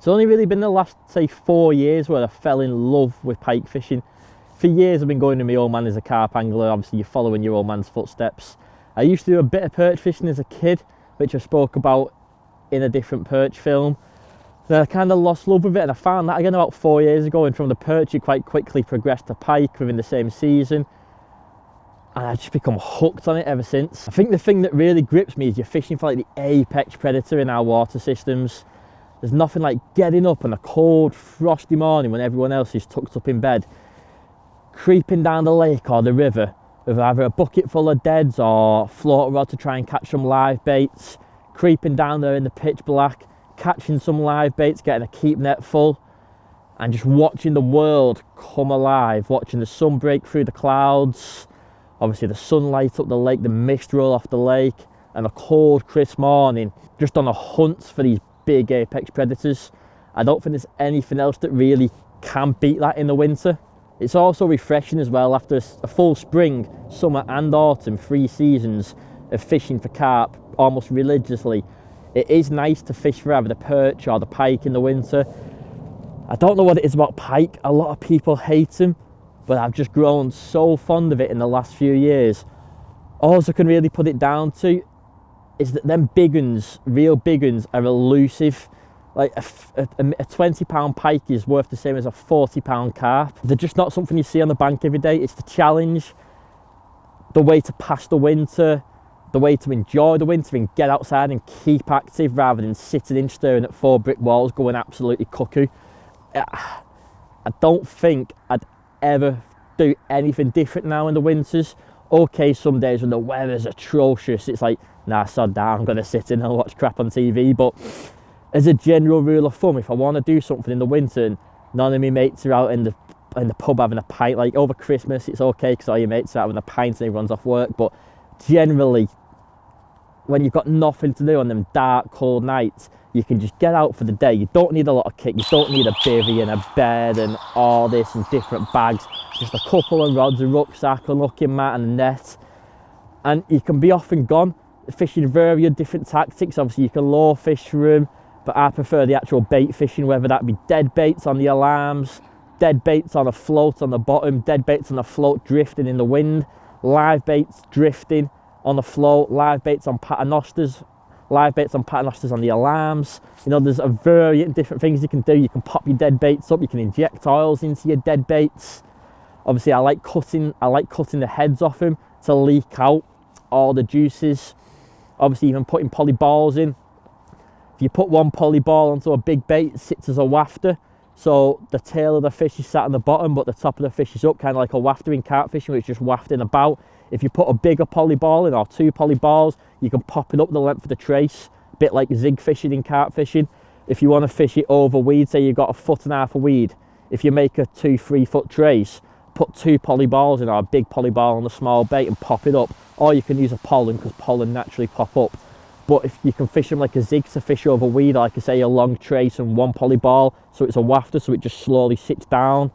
It's only really been the last, say, 4 years where I fell in love with pike fishing. For years I've been going to my old man as a carp angler. Obviously you're following your old man's footsteps. I used to do a bit of perch fishing as a kid, which I spoke about in a different perch film. Then I kind of lost love with it, and I found that again about 4 years ago, and from the perch it quite quickly progressed to pike within the same season. And I've just become hooked on it ever since. I think the thing that really grips me is you're fishing for like the apex predator in our water systems. There's nothing like getting up on a cold, frosty morning when everyone else is tucked up in bed, creeping down the lake or the river with either a bucket full of deads or float rod to try and catch some live baits, creeping down there in the pitch black, catching some live baits, getting a keep net full, and just watching the world come alive, watching the sun break through the clouds, obviously the sunlight up the lake, the mist roll off the lake, and a cold, crisp morning, just on a hunt for these big apex predators. I don't think there's anything else that really can beat that in the winter. It's also refreshing as well after a full spring, summer and autumn, 3 seasons of fishing for carp almost religiously. It is nice to fish for either the perch or the pike in the winter. I don't know what it is about pike. A lot of people hate them, but I've just grown so fond of it in the last few years. All I can really put it down to is that them big uns, real big uns, are elusive. Like a £20 pike is worth the same as a £40 carp. They're just not something you see on the bank every day. It's the challenge, the way to pass the winter, the way to enjoy the winter and get outside and keep active rather than sitting in staring at 4 brick walls going absolutely cuckoo. I don't think I'd ever do anything different now in the winters. Okay, some days when the weather's atrocious, it's like, nah, sod that, I'm gonna sit in and watch crap on TV. But as a general rule of thumb, if I want to do something in the winter and none of my mates are out in the pub having a pint, like over Christmas it's okay because all your mates are having a pint and everyone's off work, but generally when you've got nothing to do on them dark, cold nights, you can just get out for the day. You don't need a lot of kit, you don't need a bivvy and a bed and all this and different bags, just a couple of rods, a rucksack, a looking mat and a net, and you can be off and gone, fishing various different tactics. Obviously you can lure fish for them, but I prefer the actual bait fishing, whether that be dead baits on the alarms, dead baits on a float on the bottom, dead baits on a float drifting in the wind, live baits drifting on the float, live baits on paternosters, live baits on paternosters on the alarms. You know, there's a variant different things you can do. You can pop your dead baits up, you can inject oils into your dead baits. Obviously I like cutting the heads off them to leak out all the juices. Obviously even putting poly balls in. If you put one poly ball onto a big bait, it sits as a wafter, so the tail of the fish is sat on the bottom but the top of the fish is up, kind of like a wafter in carp fishing where it's just wafting about. If you put a bigger poly ball in, or 2 poly balls, you can pop it up the length of the trace, a bit like zig fishing in carp fishing. If you want to fish it over weed, say you've got 1.5 foot of weed, if you make a 2-3 foot trace, put 2 poly balls in, or a big poly ball on a small bait and pop it up. Or you can use a pollen, because pollen naturally pop up. But if you can fish them like a zig to fish over weed, like I say, a long trace and 1 poly ball, so it's a wafter, so it just slowly sits down.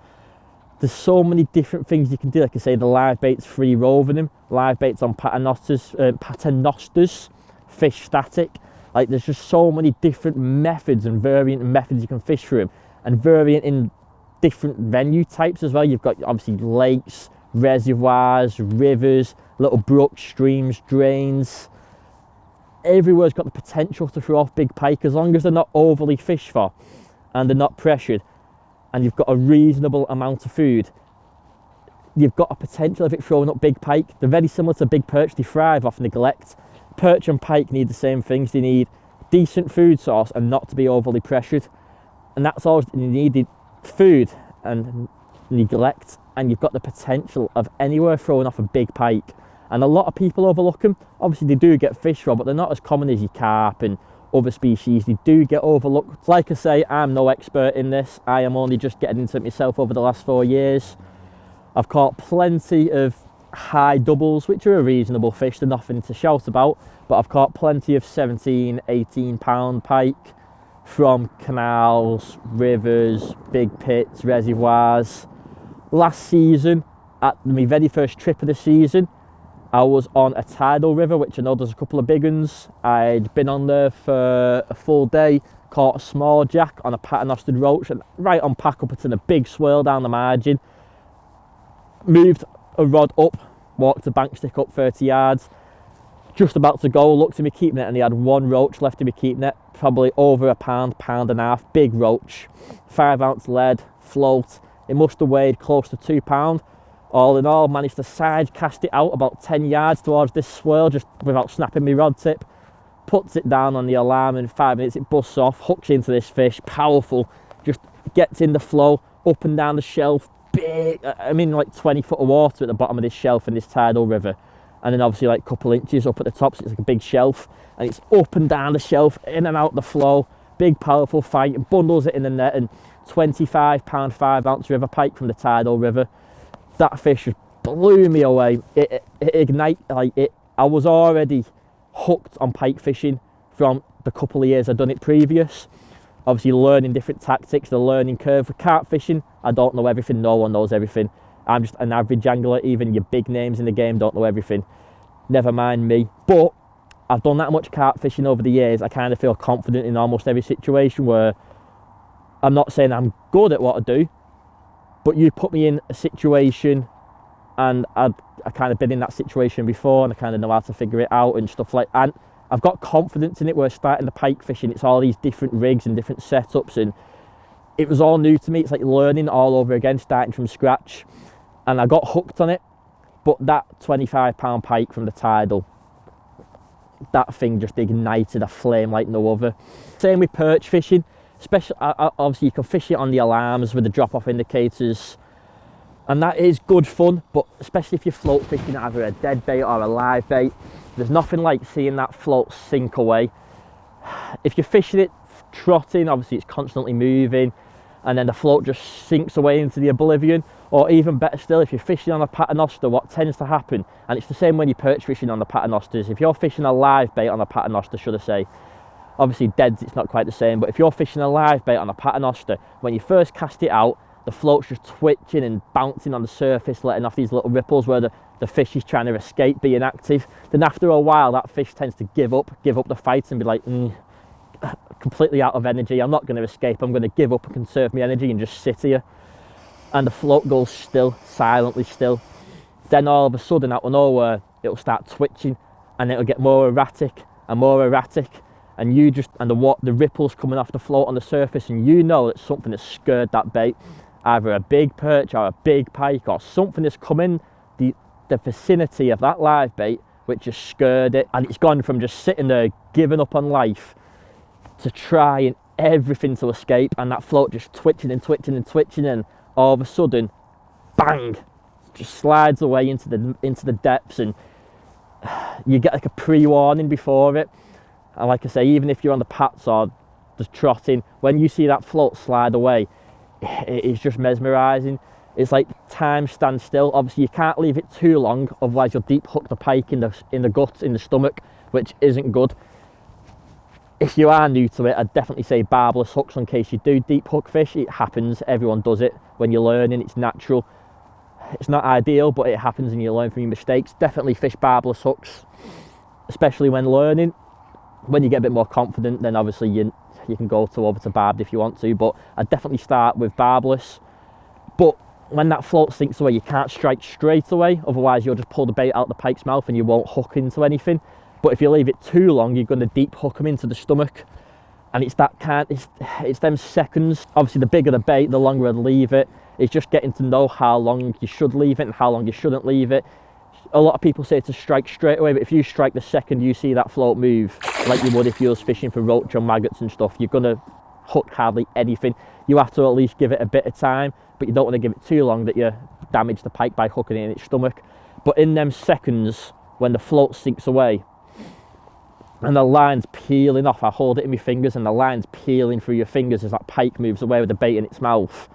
There's so many different things you can do. Like I say, the live baits free roving them, live baits on paternosters, fish static. Like there's just so many different methods and variant methods you can fish through them, and variant in different venue types as well. You've got obviously lakes, reservoirs, rivers, little brooks, streams, drains. Everywhere's got the potential to throw off big pike as long as they're not overly fished for and they're not pressured, and you've got a reasonable amount of food. You've got a potential of it throwing up big pike. They're very similar to big perch, they thrive off neglect. Perch and pike need the same things. They need decent food source and not to be overly pressured, and that's all you need: food and neglect, and you've got the potential of anywhere throwing off a big pike. And a lot of people overlook them. Obviously they do get fish for, but they're not as common as your carp and other species. They do get overlooked. Like I say, I'm no expert in this. I am only just getting into it myself over the last 4 years. I've caught plenty of high doubles, which are a reasonable fish. They're nothing to shout about, but I've caught plenty of 17, 18 pound pike from canals, rivers, big pits, reservoirs. Last season, at my very first trip of the season, I was on a tidal river, which I know there's a couple of big ones. I'd been on there for a full day, caught a small jack on a paternoster roach, and right on pack up, it's in a big swirl down the margin. Moved a rod up, walked the bank stick up 30 yards, just about to go, looked at me keeping it, and he had one roach left to be keeping it, probably over a pound, pound and a half, big roach, 5 ounce lead, float. It must have weighed close to £2. All in all, managed to side cast it out about 10 yards towards this swirl, just without snapping my rod tip. Puts it down on the alarm, in 5 minutes it busts off, hooks into this fish, powerful, just gets in the flow, up and down the shelf, big, I'm in like 20 foot of water at the bottom of this shelf in this tidal river. And then obviously like a couple inches up at the top, so it's like a big shelf. And it's up and down the shelf, in and out the flow, big powerful fight, and bundles it in the net, and 25 pound 5 ounce river pike from the tidal river. That fish just blew me away. It ignited, like it. I was already hooked on pike fishing from the couple of years I'd done it previous. Obviously learning different tactics, the learning curve. For carp fishing, I don't know everything, no one knows everything. I'm just an average angler, even your big names in the game don't know everything. Never mind me. But I've done that much carp fishing over the years, I kind of feel confident in almost every situation, where I'm not saying I'm good at what I do, but you put me in a situation and I kind of been in that situation before, and I kind of know how to figure it out and stuff like that. And I've got confidence in it, where starting the pike fishing, it's all these different rigs and different setups, and it was all new to me. It's like learning all over again, starting from scratch. And I got hooked on it. But that 25 pound pike from the tidal, that thing just ignited a flame like no other. Same with perch fishing. Especially, obviously you can fish it on the alarms with the drop-off indicators, and that is good fun, but especially if you're float fishing either a dead bait or a live bait, there's nothing like seeing that float sink away. If you're fishing it trotting, obviously it's constantly moving, and then the float just sinks away into the oblivion. Or even better still, if you're fishing on a paternoster, what tends to happen, and it's the same when you're perch fishing on the paternosters, if you're fishing a live bait on a paternoster, should I say, obviously deads, it's not quite the same, but if you're fishing a live bait on a paternoster, when you first cast it out, the float's just twitching and bouncing on the surface, letting off these little ripples where the fish is trying to escape being active. Then after a while, that fish tends to give up the fight and be like, completely out of energy, I'm not going to escape, I'm going to give up and conserve my energy and just sit here. And the float goes still, silently still. Then all of a sudden, out of nowhere, it'll start twitching, and it'll get more erratic and more erratic. And you just, and the ripples coming off the float on the surface, and you know that something has scared that bait, either a big perch or a big pike or something has come in the vicinity of that live bait, which has scared it, and it's gone from just sitting there giving up on life to trying everything to escape, and that float just twitching and twitching and twitching, and all of a sudden, bang, just slides away into the depths, and you get like a pre-warning before it. And like I say, even if you're on the pats or just trotting, when you see that float slide away, it is just mesmerising. It's like time stands still. Obviously you can't leave it too long, otherwise you'll deep hook the pike in the gut, in the stomach, which isn't good. If you are new to it, I'd definitely say barbless hooks in case you do deep hook fish. It happens, everyone does it when you're learning, it's natural. It's not ideal, but it happens and you learn from your mistakes. Definitely fish barbless hooks, especially when learning. When you get a bit more confident, then obviously you can go over to barbed if you want to, but I'd definitely start with barbless. But when that float sinks away, you can't strike straight away, otherwise you'll just pull the bait out the pike's mouth and you won't hook into anything. But if you leave it too long, you're going to deep hook them into the stomach, and it's them seconds. Obviously the bigger the bait, the longer I'd leave it. It's just getting to know how long you should leave it and how long you shouldn't leave it. A lot of people say to strike straight away, but if you strike the second you see that float move, like you would if you was fishing for roach or maggots and stuff, you're gonna hook hardly anything. You have to at least give it a bit of time, but you don't want to give it too long that you damage the pike by hooking it in its stomach. But in them seconds, when the float sinks away and the line's peeling off, I hold it in my fingers and the line's peeling through your fingers as that pike moves away with the bait in its mouth.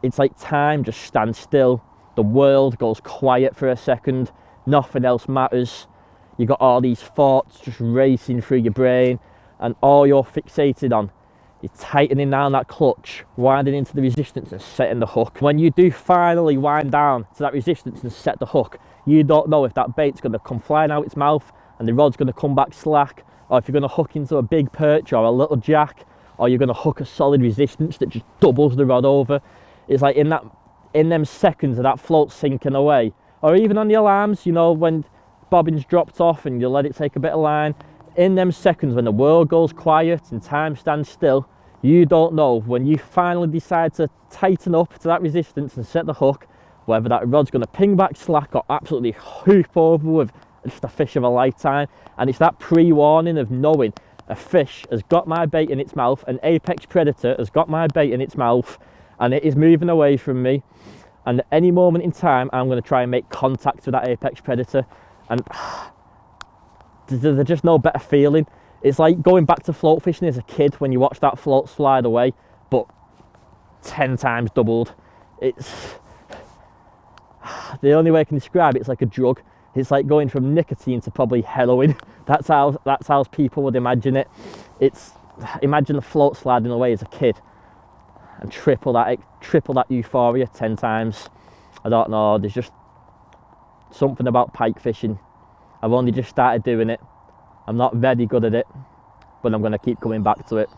It's like time just stands still. The world goes quiet for a second, nothing else matters. You got all these thoughts just racing through your brain, and all you're fixated on, you're tightening down that clutch, winding into the resistance and setting the hook. When you do finally wind down to that resistance and set the hook, You don't know if that bait's going to come flying out its mouth and the rod's going to come back slack, or if you're going to hook into a big perch or a little jack, or you're going to hook a solid resistance that just doubles the rod over. It's like in them seconds of that float sinking away, or even on the alarms, you know, when bobbin's dropped off and you let it take a bit of line, in them seconds when the world goes quiet and time stands still, you don't know when you finally decide to tighten up to that resistance and set the hook, whether that rod's going to ping back slack or absolutely hoop over with just a fish of a lifetime. And it's that pre-warning of knowing a fish has got my bait in its mouth, an apex predator has got my bait in its mouth, and it is moving away from me. And at any moment in time, I'm going to try and make contact with that apex predator. And there's just no better feeling. It's like going back to float fishing as a kid when you watch that float slide away, but 10 times doubled. It's the only way I can describe it, it's like a drug. It's like going from nicotine to probably heroin. That's how people would imagine it. It's, imagine the float sliding away as a kid and triple that euphoria 10 times. I don't know, there's just something about pike fishing. I've only just started doing it. I'm not very good at it, but I'm going to keep coming back to it.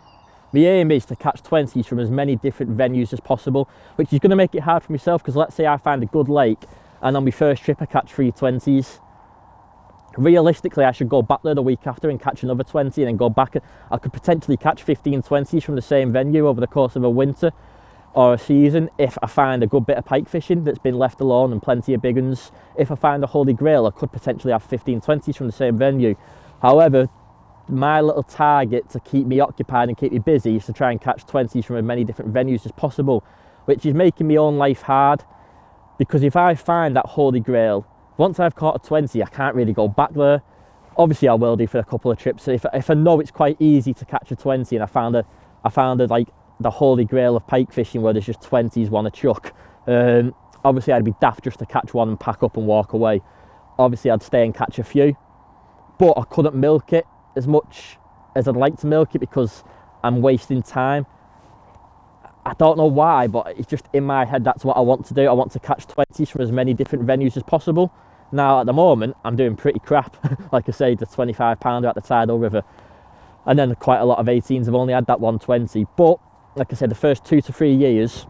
My aim is to catch 20s from as many different venues as possible, which is going to make it hard for myself, because let's say I find a good lake and on my first trip I catch 3 20s. Realistically, I should go back there the week after and catch another 20 and then go back. I could potentially catch 15 20s from the same venue over the course of a winter or a season if I find a good bit of pike fishing that's been left alone and plenty of big ones. If I find a holy grail, I could potentially have 15 20s from the same venue. However, my little target to keep me occupied and keep me busy is to try and catch 20s from as many different venues as possible, which is making my own life hard, because if I find that holy grail, once I've caught a 20, I can't really go back there. Obviously I will do for a couple of trips. If I know it's quite easy to catch a 20 and I found like the holy grail of pike fishing where there's just 20s one a chuck, obviously I'd be daft just to catch one and pack up and walk away. Obviously I'd stay and catch a few, but I couldn't milk it as much as I'd like to milk it because I'm wasting time. I don't know why, but it's just in my head, that's what I want to do. I want to catch 20s from as many different venues as possible. Now at the moment I'm doing pretty crap. Like I say, the 25 pounder at the tidal river, and then quite a lot of 18s have only had that 120. But like I said, the first 2 to 3 years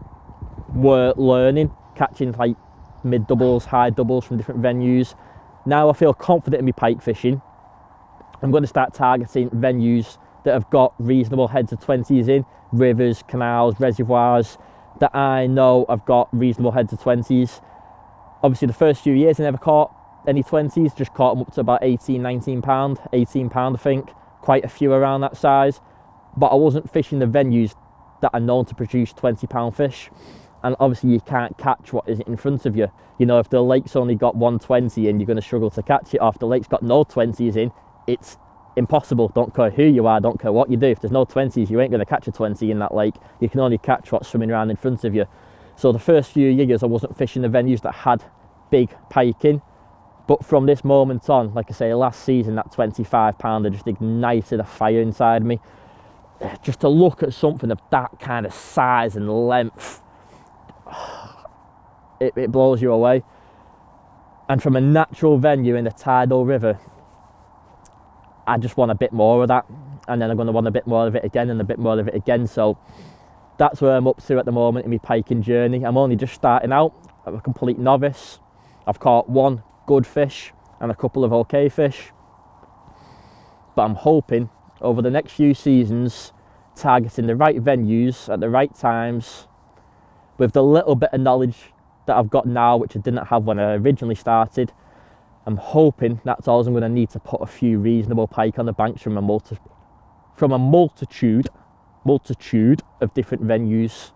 were learning, catching like mid doubles, high doubles from different venues. Now I feel confident in my pike fishing. I'm going to start targeting venues that have got reasonable heads of 20s in, rivers, canals, reservoirs that I know have got reasonable heads of 20s. Obviously the first few years I never caught any 20s, just caught them up to about 18, 19 pound, 18 pound I think, quite a few around that size. But I wasn't fishing the venues that are known to produce 20 pound fish. And obviously you can't catch what is in front of you. You know, if the lake's only got 120 in, you're going to struggle to catch it. Or if the lake's got no 20s in, it's impossible. Don't care who you are, don't care what you do. If there's no 20s, you ain't going to catch a 20 in that lake. You can only catch what's swimming around in front of you. So the first few years I wasn't fishing the venues that had big pike in. But from this moment on, like I say, last season, that 25 pounder just ignited a fire inside me. Just to look at something of that kind of size and length, it blows you away. And from a natural venue in the tidal river, I just want a bit more of that, and then I'm going to want a bit more of it again and a bit more of it again. So that's where I'm up to at the moment in my piking journey. I'm only just starting out. I'm a complete novice. I've caught 1 good fish and a couple of okay fish, but I'm hoping over the next few seasons, targeting the right venues at the right times with the little bit of knowledge that I've got now, which I didn't have when I originally started. I'm hoping that's all I'm going to need to put a few reasonable pike on the banks from a multitude of different venues.